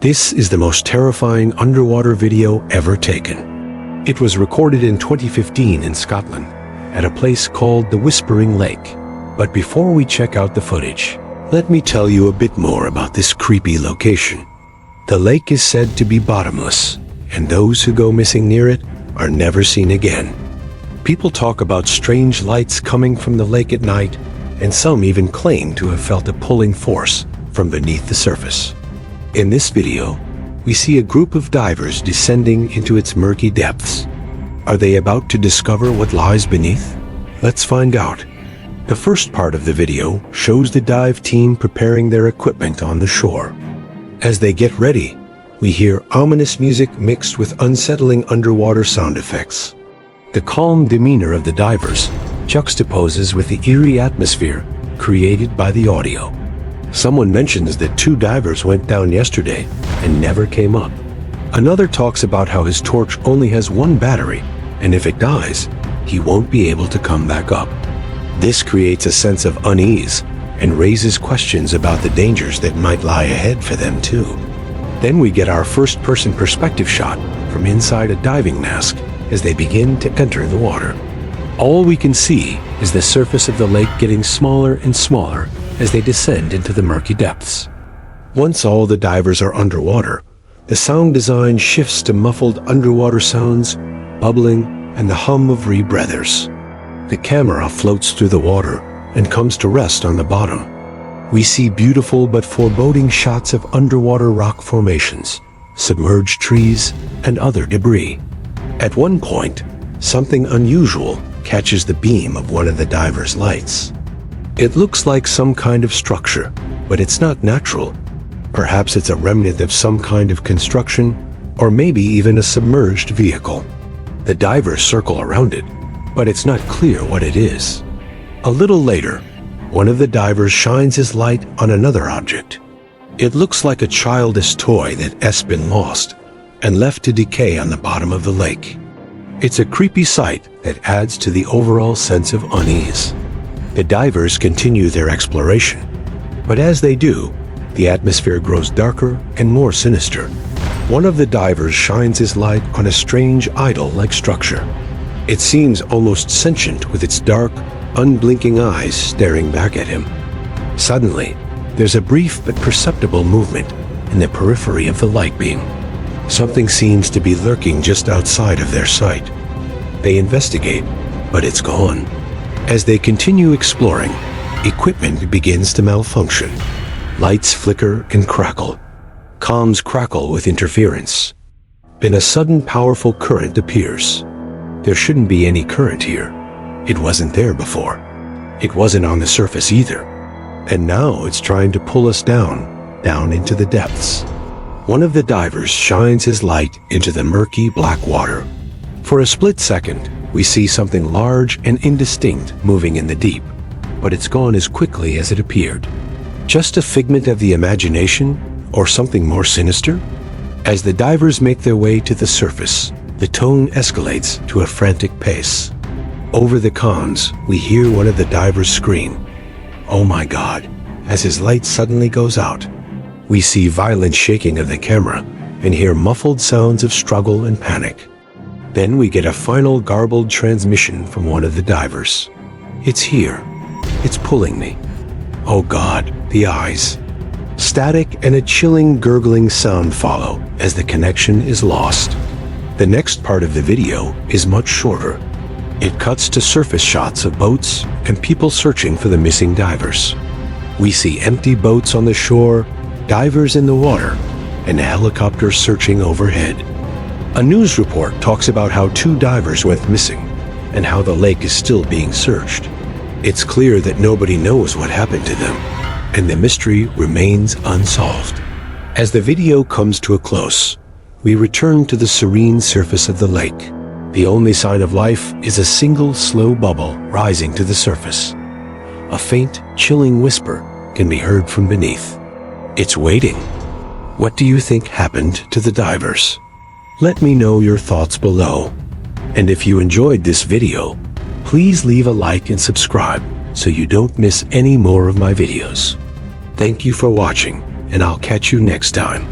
This is the most terrifying underwater video ever taken. It was recorded in 2015 in Scotland at a place called the Whispering Lake. But before we check out the footage, let me tell you a bit more about this creepy location. The lake is said to be bottomless, and those who go missing near it are never seen again. People talk about strange lights coming from the lake at night, and some even claim to have felt a pulling force from beneath the surface. In this video, we see a group of divers descending into its murky depths. Are they about to discover what lies beneath? Let's find out. The first part of the video shows the dive team preparing their equipment on the shore. As they get ready, we hear ominous music mixed with unsettling underwater sound effects. The calm demeanor of the divers juxtaposes with the eerie atmosphere created by the audio. Someone mentions that 2 divers went down yesterday and never came up. Another talks about how his torch only has 1 battery, and if it dies, he won't be able to come back up. This creates a sense of unease and raises questions about the dangers that might lie ahead for them too. Then we get our first-person perspective shot from inside a diving mask as they begin to enter the water. All we can see is the surface of the lake getting smaller and smaller as they descend into the murky depths. Once all the divers are underwater, the sound design shifts to muffled underwater sounds, bubbling, and the hum of rebreathers. The camera floats through the water and comes to rest on the bottom. We see beautiful but foreboding shots of underwater rock formations, submerged trees, and other debris. At one point, something unusual catches the beam of one of the divers' lights. It looks like some kind of structure, but it's not natural. Perhaps it's a remnant of some kind of construction, or maybe even a submerged vehicle. The divers circle around it, but it's not clear what it is. A little later, one of the divers shines his light on another object. It looks like a childish toy that has been lost and left to decay on the bottom of the lake. It's a creepy sight that adds to the overall sense of unease. The divers continue their exploration, but as they do, the atmosphere grows darker and more sinister. One of the divers shines his light on a strange idol-like structure. It seems almost sentient with its dark, unblinking eyes staring back at him. Suddenly, there's a brief but perceptible movement in the periphery of the light beam. Something seems to be lurking just outside of their sight. They investigate, but it's gone. As they continue exploring, equipment begins to malfunction. Lights flicker and crackle. Comms crackle with interference. Then a sudden powerful current appears. There shouldn't be any current here. It wasn't there before. It wasn't on the surface either. And now it's trying to pull us down into the depths. One of the divers shines his light into the murky black water. For a split second, we see something large and indistinct moving in the deep, but it's gone as quickly as it appeared. Just a figment of the imagination, or something more sinister? As the divers make their way to the surface, the tone escalates to a frantic pace. Over the comms, we hear one of the divers scream, "Oh my God," as his light suddenly goes out. We see violent shaking of the camera and hear muffled sounds of struggle and panic. Then we get a final garbled transmission from one of the divers. "It's here. It's pulling me. Oh God," the eyes. Static and a chilling gurgling sound follow as the connection is lost. The next part of the video is much shorter. It cuts to surface shots of boats and people searching for the missing divers. We see empty boats on the shore, divers in the water, and helicopters searching overhead. A news report talks about how 2 divers went missing and how the lake is still being searched. It's clear that nobody knows what happened to them, and the mystery remains unsolved. As the video comes to a close, we return to the serene surface of the lake. The only sign of life is a single slow bubble rising to the surface. A faint, chilling whisper can be heard from beneath. It's waiting. What do you think happened to the divers? Let me know your thoughts below. And if you enjoyed this video, please leave a like and subscribe so you don't miss any more of my videos. Thank you for watching, and I'll catch you next time.